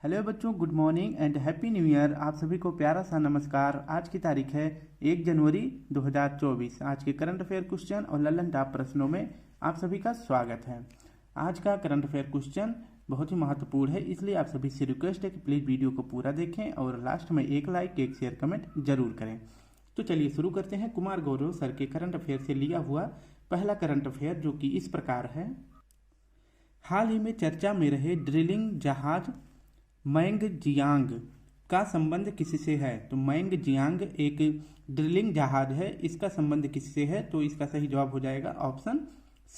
Hello बच्चों, good morning and happy new year. आप सभी को प्यारा सा नमस्कार। आज की तारीख है 1 जनवरी 2024। आज के करंट अफेयर क्वेश्चन और लल्लन टॉप प्रश्नों में आप सभी का स्वागत है। आज का करंट अफेयर क्वेश्चन बहुत ही महत्वपूर्ण है, इसलिए आप सभी से रिक्वेस्ट है कि प्लीज़ वीडियो को पूरा देखें और लास्ट में एक लाइक एक शेयर कमेंट जरूर करें। तो चलिए शुरू करते हैं। कुमार गौरव सर के करंट अफेयर से लिया हुआ पहला करंट अफेयर, जो कि इस प्रकार है। हाल ही में चर्चा में रहे ड्रिलिंग जहाज मैंग जियांग का संबंध किससे है? तो मैंग जियांग एक ड्रिलिंग जहाज है, इसका संबंध किससे है? तो इसका सही जवाब हो जाएगा ऑप्शन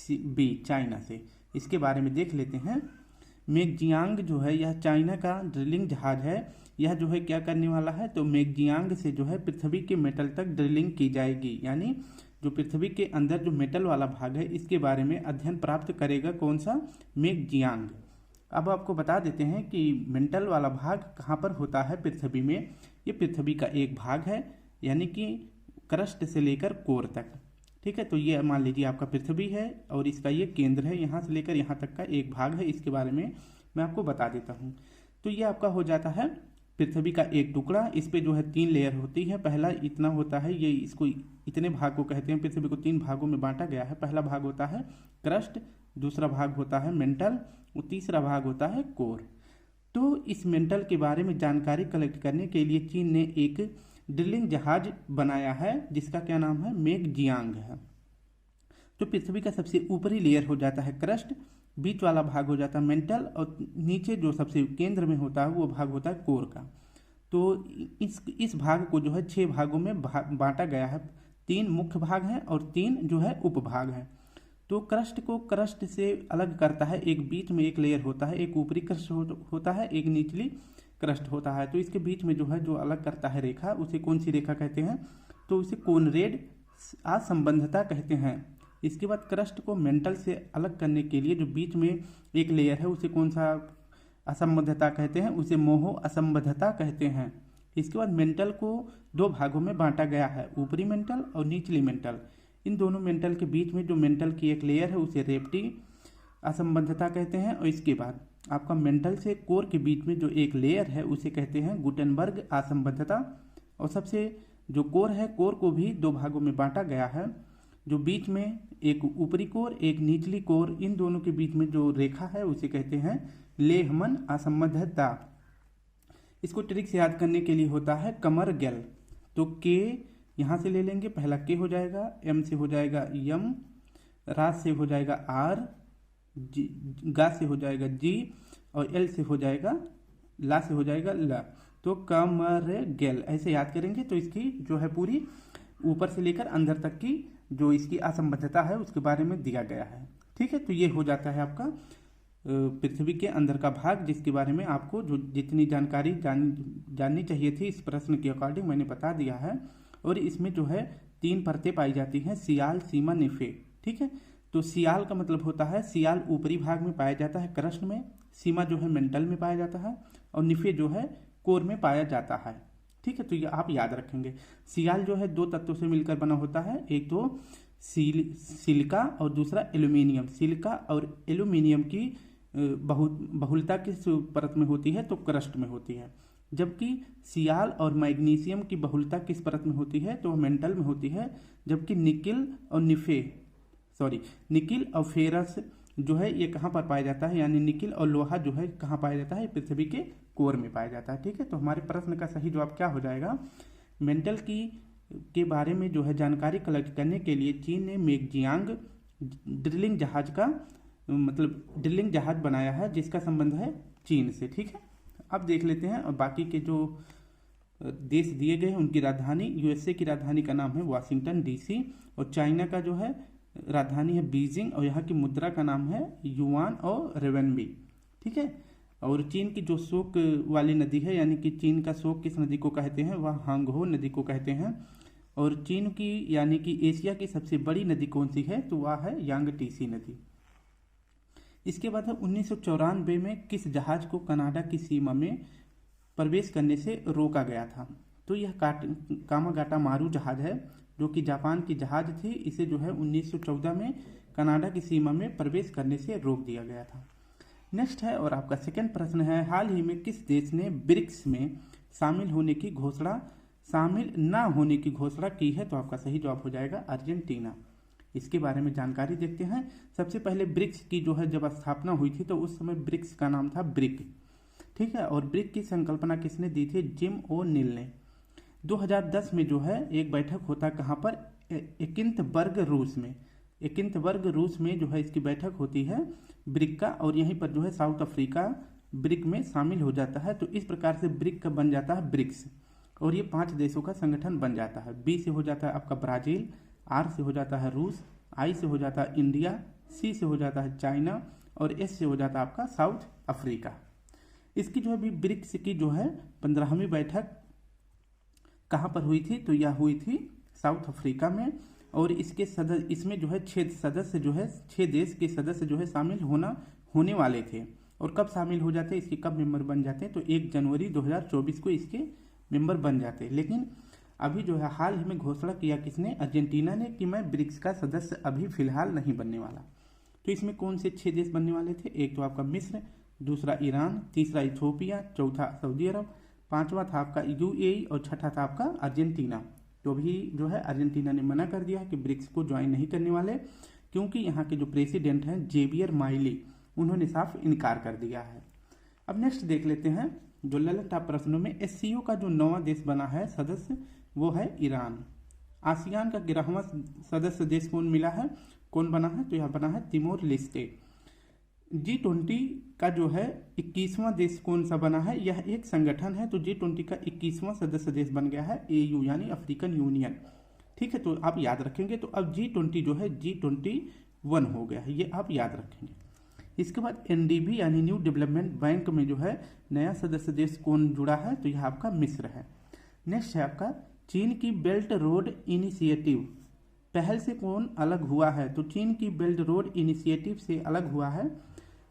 बी, चाइना से। इसके बारे में देख लेते हैं। मैगजियांग जो है यह चाइना का ड्रिलिंग जहाज है। यह जो है क्या करने वाला है? तो मैगजियांग से जो है पृथ्वी के मेटल तक ड्रिलिंग की जाएगी, यानी जो पृथ्वी के अंदर जो मेटल वाला भाग है इसके बारे में अध्ययन प्राप्त करेगा। कौन सा? मैगजियांग। अब आपको बता देते हैं कि मेंटल वाला भाग कहाँ पर होता है पृथ्वी में। ये पृथ्वी का एक भाग है, यानी कि क्रस्ट से लेकर कोर तक। ठीक है, तो ये मान लीजिए आपका पृथ्वी है और इसका ये केंद्र है, यहाँ से लेकर यहाँ तक का एक भाग है। इसके बारे में मैं आपको बता देता हूँ। तो ये आपका हो जाता है पृथ्वी का एक टुकड़ा। इस पे जो है 3 लेयर होती है। पहला इतना होता है, ये इसको इतने भाग को कहते हैं। पृथ्वी को 3 भागों में बांटा गया है। पहला भाग होता है क्रस्ट, दूसरा भाग होता है मेंटल और तीसरा भाग होता है कोर। तो इस मेंटल के बारे में जानकारी कलेक्ट करने के लिए चीन ने एक ड्रिलिंग जहाज बनाया है, जिसका क्या नाम है? मैगजियांग है। तो पृथ्वी का सबसे ऊपरी लेयर हो जाता है क्रस्ट, बीच वाला भाग हो जाता है मेंटल और नीचे जो सबसे केंद्र में होता है वो भाग होता है कोर का। तो इस भाग को जो है 6 भागों में बांटा गया है। 3 मुख्य भाग हैं और 3 जो है उपभाग हैं। तो क्रस्ट को क्रस्ट से अलग करता है, एक बीच में एक लेयर होता है, एक ऊपरी क्रस्ट होता है, एक निचली क्रस्ट होता है। तो इसके बीच में जो है जो अलग करता है रेखा, उसे कौन सी रेखा कहते हैं? तो उसे कोनरेड असंबद्धता कहते हैं। इसके बाद क्रस्ट को मेंटल से अलग करने के लिए जो बीच में एक लेयर है उसे कौन सा असंबद्धता कहते हैं? उसे मोहो असंबद्धता कहते हैं। इसके बाद मेंटल को 2 भागों में बांटा गया है, ऊपरी मेंटल और निचली मेंटल। इन दोनों मेंटल के बीच में जो मेंटल की एक लेयर है उसे रेप्टी असंबद्धता कहते हैं। और इसके बाद आपका मेंटल से कोर के बीच में जो एक लेयर है उसे कहते हैं गुटेनबर्ग असंबद्धता। और सबसे जो कोर है, कोर को भी 2 भागों में बांटा गया है। जो बीच में एक ऊपरी कोर, एक निचली कोर, इन दोनों के बीच में जो रेखा है उसे कहते हैं लेहमन असंबद्धता। इसको ट्रिक से याद करने के लिए होता है कमर गैल। तो के यहाँ से ले लेंगे, पहला के हो जाएगा, एम से हो जाएगा यम, रा से हो जाएगा आर, गा से हो जाएगा जी और एल से हो जाएगा ला से हो जाएगा ला। तो कमर गैल ऐसे याद करेंगे। तो इसकी जो है पूरी ऊपर से लेकर अंदर तक की जो इसकी असंबद्धता है उसके बारे में दिया गया है। ठीक है, तो ये हो जाता है आपका पृथ्वी के अंदर का भाग, जिसके बारे में आपको जो जितनी जानकारी जाननी चाहिए थी इस प्रश्न के अकॉर्डिंग मैंने बता दिया है। और इसमें जो है 3 परतें पाई जाती हैं, सियाल, सीमा, निफे। ठीक है, तो सियाल का मतलब होता है सियाल ऊपरी भाग में पाया जाता है क्रस्ट में, सीमा जो है मेंटल में पाया जाता है और निफे जो है कोर में पाया जाता है। ठीक है, तो ये आप याद रखेंगे। सियाल जो है 2 तत्वों से मिलकर बना होता है, एक तो सिलिका और दूसरा एल्यूमिनियम। सिलिका और एल्यूमिनियम की बहुलता किस परत में होती है? तो क्रस्ट में होती है। जबकि सियाल और मैग्नीशियम की बहुलता किस परत में होती है? तो मेंटल में होती है। जबकि निकिल और फेरस जो है ये कहाँ पर पाया जाता है? यानी निकिल और लोहा जो है कहाँ पाया जाता है? पृथ्वी के कोर में पाया जाता है। ठीक है, तो हमारे प्रश्न का सही जवाब क्या हो जाएगा? मेंटल के बारे में जो है जानकारी कलेक्ट करने के लिए चीन ने मैगजियांग ड्रिलिंग जहाज का ड्रिलिंग जहाज बनाया है, जिसका संबंध है चीन से। ठीक है, अब देख लेते हैं और बाकी के जो देश दिए गए हैं उनकी राजधानी। यूएसए की राजधानी का नाम है वाशिंगटन डीसी और चाइना का जो है राजधानी है बीजिंग और यहाँ की मुद्रा का नाम है युआन और रेवेनबी। ठीक है, और चीन की जो शोक वाली नदी है, यानी कि चीन का शोक किस नदी को कहते हैं? वह हांगहो नदी को कहते हैं। और चीन की यानी कि एशिया की सबसे बड़ी नदी कौन सी है? तो वह है यांगटीसी नदी। इसके बाद है 1994 में किस जहाज को कनाडा की सीमा में प्रवेश करने से रोका गया था? तो यह कामागाटा मारू जहाज है, जो कि जापान की जहाज थी। इसे जो है 1914 में कनाडा की सीमा में प्रवेश करने से रोक दिया गया था। नेक्स्ट है और आपका सेकंड प्रश्न है, हाल ही में किस देश ने ब्रिक्स में शामिल ना होने की घोषणा की है? तो आपका सही जवाब हो जाएगा अर्जेंटीना। इसके बारे में जानकारी देखते हैं। सबसे पहले ब्रिक्स की जो है जब स्थापना हुई थी तो उस समय ब्रिक्स का नाम था ब्रिक, ठीक है। और ब्रिक की संकल्पना किसने दी थी? जिम ओ नील ने। 2010 में जो है एक बैठक होता है कहाँ पर? एकिंतबर्ग रूस में। एकिंतबर्ग रूस में जो है इसकी बैठक होती है ब्रिक का, और यहीं पर जो है साउथ अफ्रीका ब्रिक में शामिल हो जाता है। तो इस प्रकार से ब्रिक का बन जाता है ब्रिक्स, और ये 5 देशों का संगठन बन जाता है। बी से हो जाता है आपका ब्राजील, आर से हो जाता है रूस, आई से हो जाता है इंडिया, सी से हो जाता है चाइना, और एस से हो जाता है आपका साउथ अफ्रीका। इसकी जो है भी ब्रिक्स की जो है 15वीं बैठक कहाँ पर हुई थी? तो यह हुई थी साउथ अफ्रीका में, और इसमें जो है 6 देश के सदस्य जो है शामिल होने वाले थे। और कब शामिल हो जाते, इसके कब मेंबर बन जाते? तो 1 जनवरी 2024 को इसके मेंबर बन जाते। लेकिन अभी जो है हाल ही में घोषणा किया किसने? अर्जेंटीना ने, कि मैं ब्रिक्स का सदस्य अभी फिलहाल नहीं बनने वाला। तो इसमें कौन से 6 देश बनने वाले थे? एक तो आपका मिस्र, दूसरा ईरान, तीसरा इथोपिया, चौथा सऊदी अरब, 5वां था आपका यूएई, और छठा था आपका अर्जेंटीना। तो भी जो है अर्जेंटीना ने मना कर दिया कि ब्रिक्स को ज्वाइन नहीं करने वाले, क्योंकि यहाँ के जो प्रेसिडेंट हैं जेवियर माइली, उन्होंने साफ इनकार कर दिया है। अब नेक्स्ट देख लेते हैं जो ललन टॉप प्रश्नों में एससीओ का जो 9वां देश बना है सदस्य, वो है ईरान। आसियान का 11वां सदस्य देश कौन बना है? तो यह बना है तिमोर लेस्टे। G20 का जो है 21वां देश कौन सा बना है? यह एक संगठन है, तो G20 का 21वां सदस्य देश बन गया है AU यानी अफ्रीकन यूनियन, ठीक है। तो आप याद रखेंगे। तो अब G20 जो है G21 हो गया है, ये आप याद रखेंगे। इसके बाद NDB यानी न्यू डेवलपमेंट बैंक में जो है नया सदस्य देश कौन जुड़ा है? तो यह आपका मिस्र है। नेक्स्ट है आपका चीन की बेल्ट रोड इनिशिएटिव पहल से कौन अलग हुआ है? तो चीन की बेल्ट रोड इनिशिएटिव से अलग हुआ है,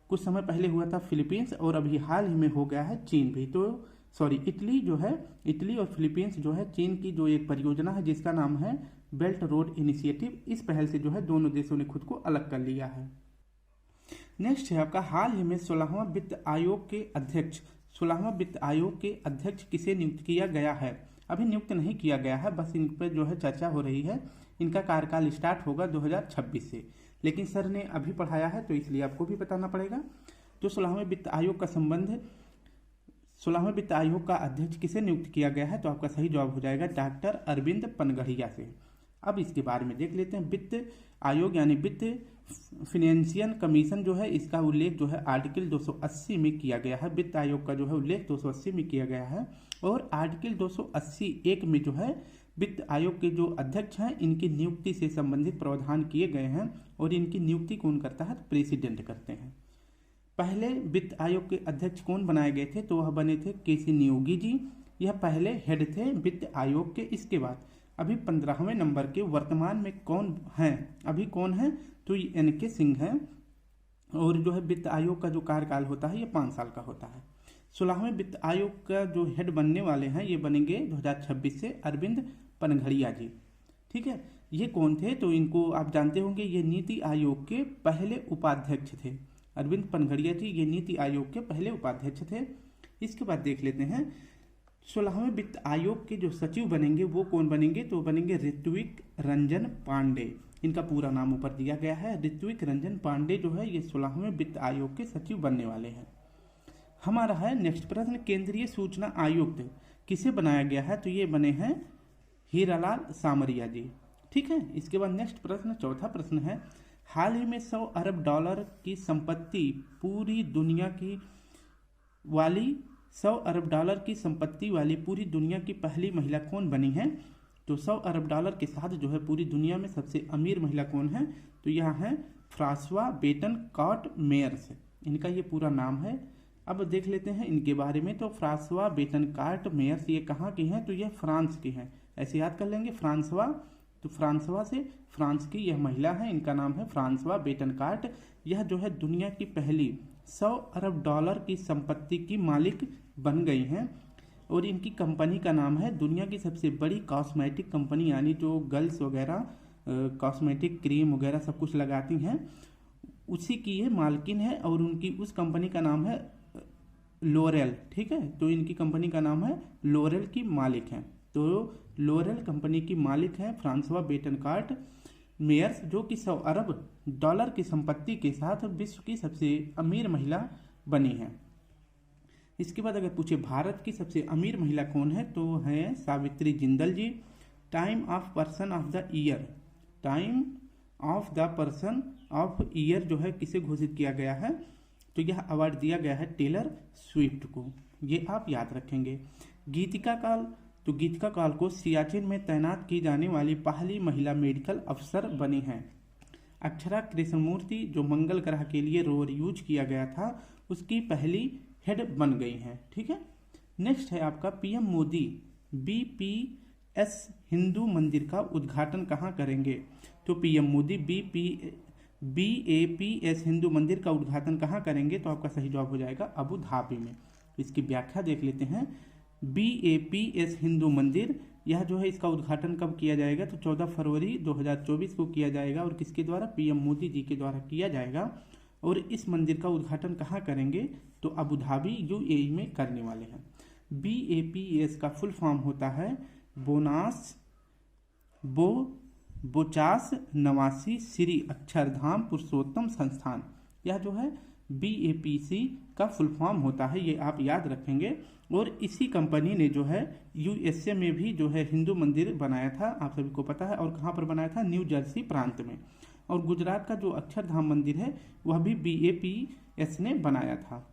कुछ समय पहले हुआ था फिलीपींस, और अभी हाल ही में हो गया है चीन भी। तो इटली और फिलीपींस जो है चीन की जो एक परियोजना है जिसका नाम है बेल्ट रोड इनिशिएटिव, इस पहल से जो है दोनों देशों ने खुद को अलग कर लिया है। नेक्स्ट है आपका हाल ही में 16वां वित्त आयोग के अध्यक्ष किसे नियुक्त किया गया है? अभी नियुक्त नहीं किया गया है, बस इन पर जो है चर्चा हो रही है। इनका कार्यकाल स्टार्ट होगा 2026 से, लेकिन सर ने अभी पढ़ाया है तो इसलिए आपको भी बताना पड़ेगा। तो 16वें वित्त आयोग का अध्यक्ष किसे नियुक्त किया गया है? तो आपका सही जवाब हो जाएगा डॉक्टर अरविंद पनगड़िया से। अब इसके बारे में देख लेते हैं। वित्त आयोग यानी वित्त फाइनेंशियल कमीशन जो है, इसका उल्लेख जो है आर्टिकल 280 में किया गया है। वित्त आयोग का जो है उल्लेख 280 में किया गया है, और आर्टिकल 280(1) में जो है वित्त आयोग के जो अध्यक्ष हैं इनकी नियुक्ति से संबंधित प्रावधान किए गए हैं, और इनकी नियुक्ति कौन करता है? तो प्रेसिडेंट करते हैं। पहले वित्त आयोग के अध्यक्ष कौन बनाए गए थे? तो वह बने थे केसी नियोगी जी, यह पहले हेड थे वित्त आयोग के। इसके बाद अभी 15वें नंबर के वर्तमान में कौन है? तो ये NK सिंह हैं, और जो है वित्त आयोग का जो कार्यकाल होता है ये 5 साल का होता है। 16वें वित्त आयोग का जो हेड बनने वाले हैं ये बनेंगे 2026 से अरविंद पनघड़िया जी, ठीक है। ये कौन थे? तो इनको आप जानते होंगे, ये नीति आयोग के पहले उपाध्यक्ष थे। अरविंद पनघड़िया जी ये नीति आयोग के पहले उपाध्यक्ष थे। इसके बाद देख लेते हैं 16वें वित्त आयोग के जो सचिव बनेंगे वो कौन बनेंगे? तो बनेंगे ऋत्विक रंजन पांडे। इनका पूरा नाम ऊपर दिया गया है, ऋत्विक रंजन पांडे जो है ये 16वें वित्त आयोग के सचिव बनने वाले हैं। हमारा है नेक्स्ट प्रश्न, केंद्रीय सूचना आयुक्त किसे बनाया गया है? तो ये बने हैं हीरालाल सामरिया जी, ठीक है। इसके बाद नेक्स्ट प्रश्न, चौथा प्रश्न है, हाल ही में $100 अरब की संपत्ति पूरी दुनिया की वाली $100 अरब की संपत्ति वाली पूरी दुनिया की पहली महिला कौन बनी है? तो $100 अरब के साथ जो है पूरी दुनिया में सबसे अमीर महिला कौन है? तो यह है फ्रांसवा बेटनकॉट मेयर्स, इनका ये पूरा नाम है। अब देख लेते हैं इनके बारे में। तो फ्रांसवा बेटनकॉट मेयर्स ये कहाँ की हैं? तो यह फ्रांस की हैं, ऐसे याद कर लेंगे फ्रांसवा। तो फ्रांसवा से फ्रांस की यह महिला है, इनका नाम है फ्रांसवा बेटनकॉट। यह जो है दुनिया की पहली $100 अरब की संपत्ति की मालिक बन गई हैं, और इनकी कंपनी का नाम है दुनिया की सबसे बड़ी कॉस्मेटिक कंपनी, यानी जो गर्ल्स वगैरह कॉस्मेटिक क्रीम वगैरह सब कुछ लगाती हैं उसी की ये मालकिन है और उनकी उस कंपनी का नाम है लोरेल। ठीक है, तो इनकी कंपनी का नाम है लोरेल की मालिक है। तो लोरेल कंपनी की मालिक है फ्रांसवा बेटनकार्ट मेयर्स, जो कि 100 अरब डॉलर की संपत्ति के साथ विश्व की सबसे अमीर महिला बनी है। इसके बाद अगर पूछे भारत की सबसे अमीर महिला कौन है, तो है Savitri Jindal ji. Time of person of the year, time of the person of year जो है किसे घोषित किया गया है, तो यह अवार्ड दिया गया है टेलर स्विफ्ट को। ये आप याद रखेंगे। गीतिका काल, तो गीतिका काल को सियाचिन में तैनात की जाने वाली पहली महिला मेडिकल अफसर बनी है। अक्षरा कृष्णमूर्ति, जो मंगल ग्रह के लिए रोवर यूज किया गया था, उसकी पहली हेड बन गई हैं। ठीक है, नेक्स्ट है आपका पीएम मोदी बीपीएस हिंदू मंदिर का उद्घाटन कहाँ करेंगे, तो पीएम मोदी बीएपीएस हिंदू मंदिर का उद्घाटन कहाँ करेंगे, तो आपका सही जवाब हो जाएगा अबू धाबी में। इसकी व्याख्या देख लेते हैं। बीएपीएस हिंदू मंदिर, यह जो है इसका उद्घाटन कब किया जाएगा, तो 14 फरवरी 2024 को किया जाएगा और किसके द्वारा, पीएम मोदी जी के द्वारा किया जाएगा। और इस मंदिर का उद्घाटन कहाँ करेंगे, तो अबू धाबी यूएई में करने वाले हैं। बीएपीएस का फुल फॉर्म होता है बोचास नवासी श्री अक्षरधाम पुरुषोत्तम संस्थान। यह जो है बीएपीसी का फुल फॉर्म होता है, ये आप याद रखेंगे। और इसी कंपनी ने जो है यूएसए में भी जो है हिंदू मंदिर बनाया था, आप सभी को पता है। और कहाँ पर बनाया था, न्यू जर्सी प्रांत में। और गुजरात का जो अक्षरधाम मंदिर है वह भी बीएपीएस ने बनाया था।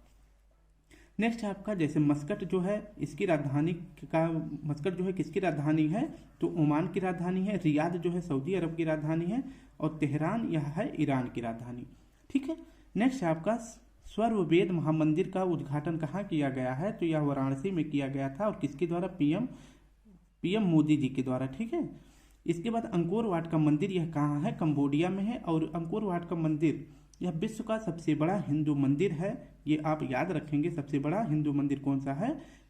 नेक्स्ट है आपका, जैसे मस्कट जो है इसकी राजधानी का, मस्कट जो है किसकी राजधानी है, तो ओमान की राजधानी है। रियाद जो है सऊदी अरब की राजधानी है। और तेहरान यह है ईरान की राजधानी। ठीक है, नेक्स्ट है आपका स्वर्ववेद महामंदिर का उद्घाटन कहाँ किया गया है, तो यह वाराणसी में किया गया था। और किसके द्वारा, पीएम मोदी जी के द्वारा। ठीक है, इसके बाद अंकोर वाट का मंदिर, यह कहाँ है, कंबोडिया में है। और अंकोर वाट का मंदिर यह विश्व का सबसे बड़ा हिंदू मंदिर है, ये आप याद रखेंगे। सबसे बड़ा हिंदू मंदिर कौन सा है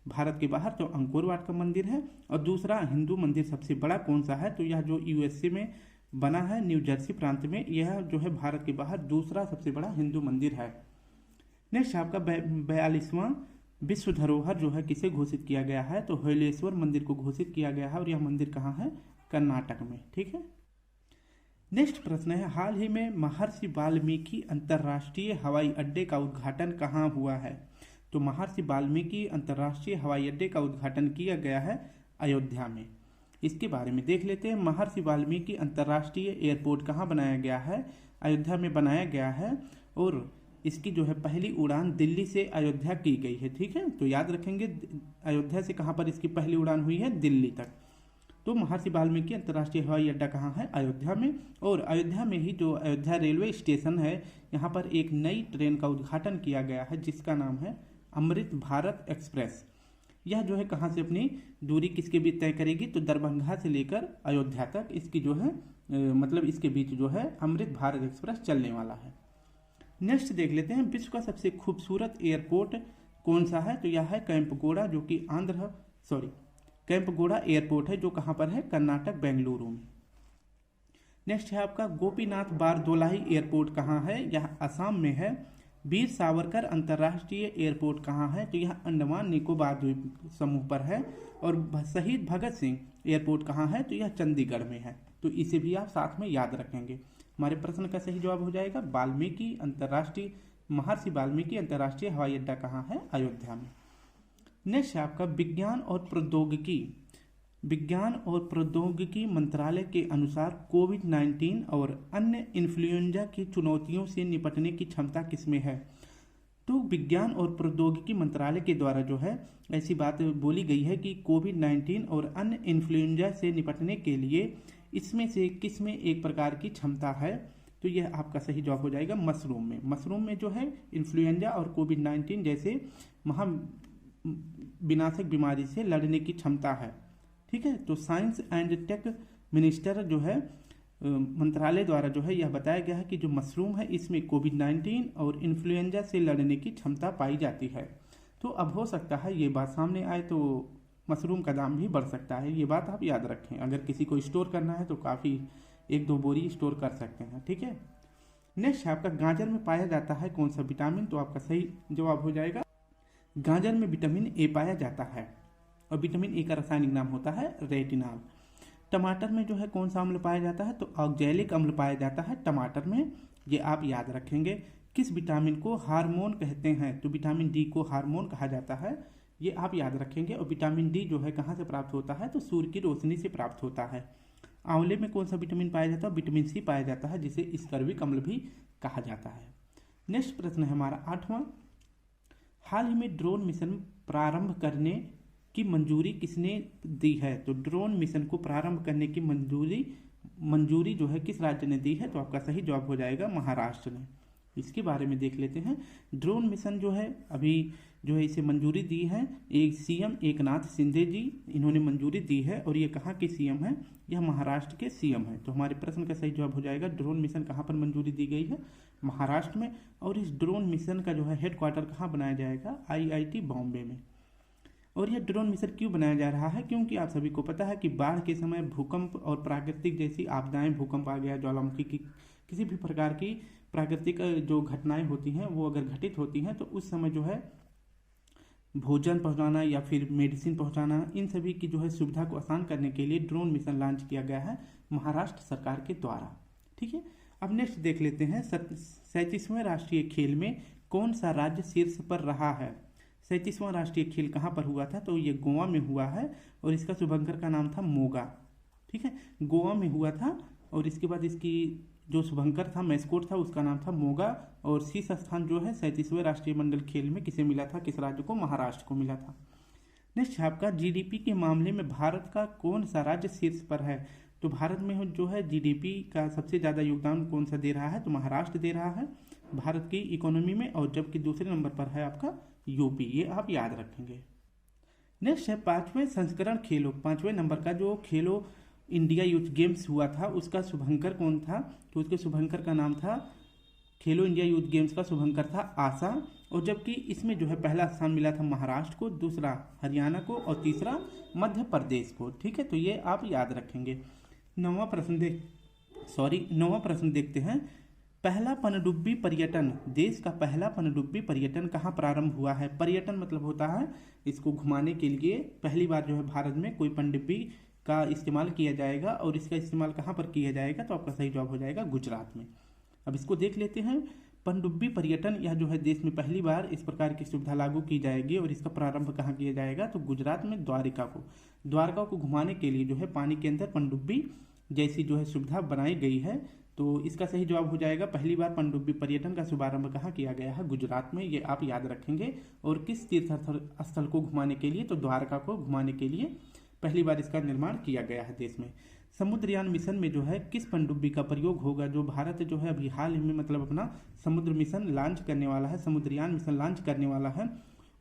भारत के बाहर, तो अंकोर वाट का मंदिर है। और दूसरा हिंदू मंदिर सबसे बड़ा कौन सा है, तो यह जो यूएसए में बना है न्यू जर्सी प्रांत में, यह जो है भारत के बाहर दूसरा सबसे बड़ा हिंदू मंदिर है। नेक्स्ट आपका 42वां विश्व धरोहर जो है किसे घोषित किया गया है, तो हलेश्वर मंदिर को घोषित किया गया है। और यह मंदिर कहाँ है, कर्नाटक में। ठीक है, नेक्स्ट प्रश्न है, हाल ही में महर्षि वाल्मीकि अंतर्राष्ट्रीय हवाई अड्डे का उद्घाटन कहाँ हुआ है, तो महर्षि वाल्मीकि अंतर्राष्ट्रीय हवाई अड्डे का उद्घाटन किया गया है अयोध्या में। इसके बारे में देख लेते हैं। महर्षि वाल्मीकि अंतर्राष्ट्रीय एयरपोर्ट कहाँ बनाया गया है, अयोध्या में बनाया गया है। और इसकी जो है पहली उड़ान दिल्ली से अयोध्या की गई है। ठीक है, तो याद रखेंगे अयोध्या से कहाँ पर इसकी पहली उड़ान हुई है, दिल्ली तक। तो महर्षि वाल्मीकि अंतर्राष्ट्रीय हवाई अड्डा कहाँ है, अयोध्या में। और अयोध्या में ही जो अयोध्या रेलवे स्टेशन है, यहाँ पर एक नई ट्रेन का उद्घाटन किया गया है जिसका नाम है अमृत भारत एक्सप्रेस। यह जो है कहाँ से अपनी दूरी किसके बीच तय करेगी, तो दरभंगा से लेकर अयोध्या तक इसकी जो है मतलब इसके बीच जो है अमृत भारत एक्सप्रेस चलने वाला है। नेक्स्ट देख लेते हैं, विश्व का सबसे खूबसूरत एयरपोर्ट कौन सा है, तो यह है कैंपगोड़ा, जो कि कैंपगोड़ा एयरपोर्ट है, जो कहाँ पर है, कर्नाटक बेंगलुरु में। नेक्स्ट है आपका गोपीनाथ बारदोलाई एयरपोर्ट कहाँ है, यह असम में है। वीर सावरकर अंतर्राष्ट्रीय एयरपोर्ट कहाँ है, तो यह अंडमान निकोबार द्वीप समूह पर है। और शहीद भगत सिंह एयरपोर्ट कहाँ है, तो यह चंडीगढ़ में है। तो इसे भी आप साथ में याद रखेंगे। हमारे प्रश्न का सही जवाब हो जाएगा महर्षि वाल्मीकि अंतर्राष्ट्रीय हवाई अड्डा कहाँ है, अयोध्या में। नेक्स्ट है आपका विज्ञान और प्रौद्योगिकी मंत्रालय के अनुसार कोविड-19 और अन्य इन्फ्लुएंजा की चुनौतियों से निपटने की क्षमता किसमें है, तो विज्ञान और प्रौद्योगिकी मंत्रालय के द्वारा जो है ऐसी बात बोली गई है कि कोविड-19 और अन्य इन्फ्लुएंजा से निपटने के लिए इसमें से किसमें एक प्रकार की क्षमता है, तो यह आपका सही जवाब हो जाएगा मशरूम में जो है इन्फ्लुएंजा और कोविड-19 जैसे विनाशक बीमारी से लड़ने की क्षमता है। ठीक है, तो साइंस एंड टेक मिनिस्टर जो है मंत्रालय द्वारा जो है यह बताया गया है कि जो मशरूम है इसमें कोविड-19 और इन्फ्लुएंजा से लड़ने की क्षमता पाई जाती है। तो अब हो सकता है ये बात सामने आए तो मशरूम का दाम भी बढ़ सकता है, ये बात आप याद रखें। अगर किसी को स्टोर करना है तो काफ़ी 1-2 बोरी स्टोर कर सकते हैं। ठीक है, नेक्स्ट है आपका गाजर में पाया जाता है कौन सा विटामिन, तो आपका सही जवाब हो जाएगा गाजर में विटामिन ए पाया जाता है और विटामिन ए का रासायनिक नाम होता है रेटिनॉल। टमाटर में जो है कौन सा अम्ल पाया जाता है, तो ऑक्जेलिक अम्ल पाया जाता है टमाटर में, ये आप याद रखेंगे। किस विटामिन को हार्मोन कहते हैं, तो विटामिन डी को हार्मोन कहा जाता है, ये आप याद रखेंगे। और विटामिन डी जो है कहाँ से प्राप्त होता है, तो सूर्य की रोशनी से प्राप्त होता है। आंवले में कौन सा विटामिन पाया जाता है, विटामिन सी पाया जाता है, जिसे स्कर्विक अम्ल भी कहा जाता है। नेक्स्ट प्रश्न है हमारा 8वां, हाल ही में ड्रोन मिशन प्रारंभ करने की मंजूरी किसने दी है, तो ड्रोन मिशन को प्रारंभ करने की मंजूरी जो है किस राज्य ने दी है, तो आपका सही जवाब हो जाएगा महाराष्ट्र ने। इसके बारे में देख लेते हैं। ड्रोन मिशन जो है अभी जो है इसे मंजूरी दी है एक सीएम एकनाथ शिंदे जी, इन्होंने मंजूरी दी है। और ये कहाँ के सीएम है, यह महाराष्ट्र के सीएम है। तो हमारे प्रश्न का सही जवाब हो जाएगा ड्रोन मिशन कहाँ पर मंजूरी दी गई है, महाराष्ट्र में। और इस ड्रोन मिशन का जो है हेडक्वार्टर कहाँ बनाया जाएगा, आईआईटी बॉम्बे में। और यह ड्रोन मिशन क्यों बनाया जा रहा है, क्योंकि आप सभी को पता है कि बाढ़ के समय भूकंप और प्राकृतिक जैसी आपदाएं, भूकंप आ गया, ज्वालामुखी की किसी भी प्रकार की प्राकृतिक जो घटनाएं होती हैं वो अगर घटित होती हैं तो उस समय जो है भोजन पहुंचाना या फिर मेडिसिन पहुंचाना, इन सभी की जो है सुविधा को आसान करने के लिए ड्रोन मिशन लॉन्च किया गया है महाराष्ट्र सरकार के द्वारा। ठीक है, अब नेक्स्ट देख लेते हैं 37वें राष्ट्रीय खेल में कौन सा राज्य शीर्ष पर रहा है। 37वां राष्ट्रीय खेल कहाँ पर हुआ था, तो ये गोवा में हुआ है और इसका शुभंकर का नाम था मोगा। ठीक है, गोवा में हुआ था और इसके बाद इसकी जो शुभंकर था, मैस्कोट था, उसका नाम था मोगा। और शीर्ष स्थान जो है 37वें राष्ट्रीय मंडल खेल में किसे मिला था, किस राज्य को, महाराष्ट्र को मिला था। नेक्स्ट है आपका जीडीपी के मामले में भारत का कौन सा राज्य शीर्ष पर है, तो भारत में जो है जीडीपी का सबसे ज़्यादा योगदान कौन सा दे रहा है, तो महाराष्ट्र दे रहा है भारत की इकोनॉमी में। और जबकि दूसरे नंबर पर है आपका यूपी, ये आप याद रखेंगे। नेक्स्ट है 5वें संस्करण खेलो, 5वें नंबर का जो खेलो इंडिया यूथ गेम्स हुआ था उसका शुभंकर कौन था, तो उसके शुभंकर का नाम था, खेलो इंडिया यूथ गेम्स का शुभंकर था आशा। और जबकि इसमें जो है पहला स्थान मिला था महाराष्ट्र को, दूसरा हरियाणा को और तीसरा मध्य प्रदेश को। ठीक है, तो ये आप याद रखेंगे। 9वां प्रश्न देखते हैं। पहला पनडुब्बी पर्यटन, देश का पहला पनडुब्बी पर्यटन कहाँ प्रारंभ हुआ है। पर्यटन मतलब होता है इसको घुमाने के लिए पहली बार जो है भारत में कोई पनडुब्बी का इस्तेमाल किया जाएगा। और इसका इस्तेमाल कहाँ पर किया जाएगा, तो आपका सही जवाब हो जाएगा गुजरात में। अब इसको देख लेते हैं। पनडुब्बी पर्यटन यह जो है देश में पहली बार इस प्रकार की सुविधा लागू की जाएगी और इसका प्रारंभ कहाँ किया जाएगा, तो गुजरात में द्वारका को घुमाने के लिए जो है पानी के अंदर पनडुब्बी जैसी जो है सुविधा बनाई गई है। तो इसका सही जवाब हो जाएगा पहली बार पनडुब्बी पर्यटन का शुभारंभ कहाँ किया गया है, गुजरात में, ये आप याद रखेंगे। और किस तीर्थ स्थल को घुमाने के लिए, तो द्वारका को घुमाने के लिए पहली बार इसका निर्माण किया गया है देश में। समुद्रयान मिशन में जो है किस पनडुब्बी का प्रयोग होगा, जो भारत जो है अभी हाल ही में मतलब अपना समुद्र मिशन लॉन्च करने वाला है, समुद्रयान मिशन लॉन्च करने वाला है,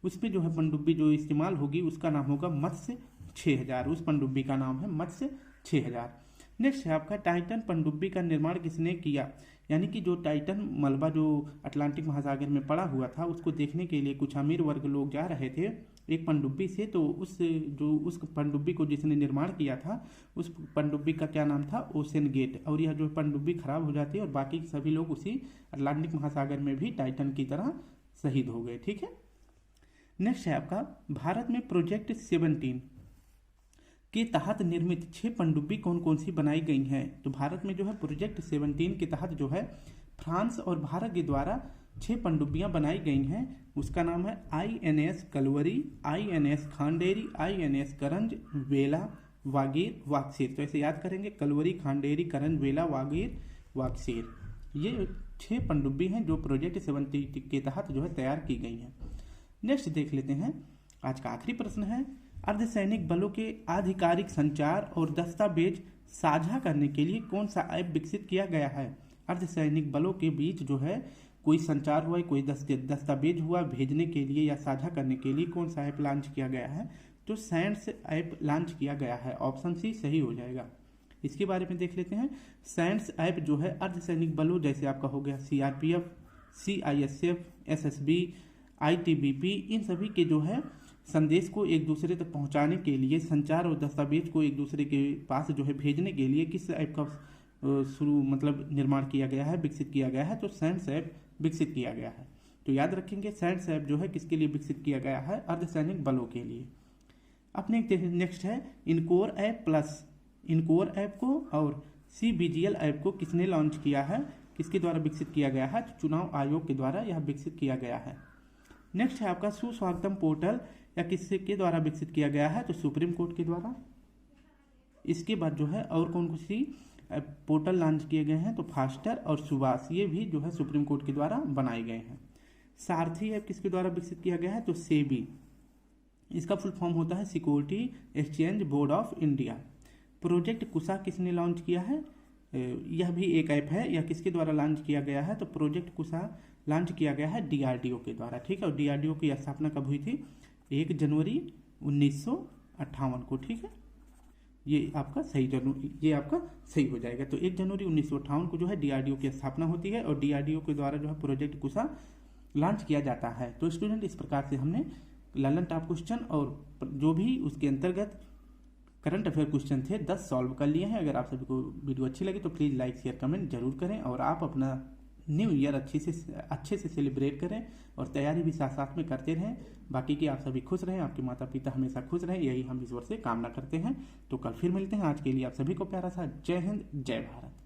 उसमें जो है पनडुब्बी जो इस्तेमाल होगी उसका नाम होगा मत्स्य 6000। उस पनडुब्बी का नाम है मत्स्य 6000। नेक्स्ट है आपका टाइटन पनडुब्बी का निर्माण किसने किया, यानी कि जो टाइटन मलबा जो अटलांटिक महासागर में पड़ा हुआ था उसको देखने के लिए कुछ अमीर वर्ग लोग जा रहे थे एक पनडुब्बी से। तो उस पनडुब्बी को जिसने निर्माण किया था उस पनडुब्बी का क्या नाम था, ओशन गेट। और यह जो पनडुब्बी खराब हो जाती है और बाकी सभी लोग उसी अटलांटिक महासागर में भी टाइटन की तरह शहीद हो गए। ठीक है, नेक्स्ट है आपका भारत में प्रोजेक्ट 17 के तहत निर्मित 6 पनडुब्बी कौन कौन सी बनाई गई हैं। तो भारत में जो है प्रोजेक्ट 17 के तहत जो है फ्रांस और भारत के द्वारा 6 पनडुब्बियां बनाई गई हैं। उसका नाम है INS Kalvari, INS Khanderi, INS करंज, वेला, वागीर, वाक्सीर। तो ऐसे याद करेंगे, कलवरी, खांडेरी, करंज, वेला, वागीर, वाक्सीर। ये 6 पनडुब्बी हैं जो प्रोजेक्ट 17 के तहत जो है तैयार की गई हैं। नेक्स्ट देख लेते हैं, आज का आखिरी प्रश्न है। अर्धसैनिक बलों के आधिकारिक संचार और दस्तावेज साझा करने के लिए कौन सा ऐप विकसित किया गया है। अर्धसैनिक बलों के बीच जो है कोई संचार हुआ, कोई दस्तावेज हुआ भेजने के लिए या साझा करने के लिए कौन सा ऐप लॉन्च किया गया है, तो सैंड्स ऐप लॉन्च किया गया है। ऑप्शन सी सही हो जाएगा। इसके बारे में देख लेते हैं। सैंड्स ऐप जो है अर्धसैनिक बलों जैसे आपका हो गया CRPF, CISF, SSB, ITBP, इन सभी के जो है संदेश को एक दूसरे तक पहुंचाने के लिए, संचार और दस्तावेज को एक दूसरे के पास जो है भेजने के लिए किस ऐप का शुरू मतलब निर्माण किया गया है, विकसित किया गया है, तो सैंड्स ऐप विकसित किया गया है। तो याद रखेंगे सैंड्स ऐप जो है किसके लिए विकसित किया गया है, अर्धसैनिक बलों के लिए। अपने नेक्स्ट है इनकोर ऐप प्लस। इनकोर ऐप को और CBGL ऐप को किसने लॉन्च किया है, किसके द्वारा विकसित किया गया है, चुनाव आयोग के द्वारा यह विकसित किया गया है। नेक्स्ट है आपका सुस्वागतम पोर्टल, या किसके द्वारा विकसित किया गया है, तो सुप्रीम कोर्ट के द्वारा। इसके बाद जो है और कौन सी पोर्टल लॉन्च किए गए हैं, तो फास्टर और सुभाष, ये भी जो है सुप्रीम कोर्ट के द्वारा बनाए गए हैं। सारथी ऐप किसके द्वारा विकसित किया गया है, तो सेबी, इसका फुल फॉर्म होता है security exchange board of India. Project Kusha किसने लॉन्च किया है, यह भी एक ऐप है, यह किसके द्वारा लॉन्च किया गया है, तो प्रोजेक्ट कुशा लॉन्च किया गया है DRDO के द्वारा, ठीक है। और DRDO की स्थापना कब हुई थी, 1 जनवरी 1958 को, ठीक है। ये आपका सही हो जाएगा। तो 1 जनवरी 1958 को जो है DRDO की स्थापना होती है और DRDO के द्वारा जो है प्रोजेक्ट कुशा लॉन्च किया जाता है। तो स्टूडेंट इस प्रकार से हमने ललन टॉप क्वेश्चन और जो भी उसके अंतर्गत करंट अफेयर क्वेश्चन थे 10 सॉल्व कर लिए हैं। अगर आप सभी को वीडियो अच्छी लगी तो प्लीज़ लाइक शेयर कमेंट जरूर करें और आप अपना न्यू ईयर अच्छे से सेलिब्रेट करें और तैयारी भी साथ साथ में करते रहें। बाकी की आप सभी खुश रहें, आपके माता पिता हमेशा खुश रहें, यही हम ईश्वर से कामना करते हैं। तो कल फिर मिलते हैं। आज के लिए आप सभी को प्यारा सा जय हिंद, जय भारत।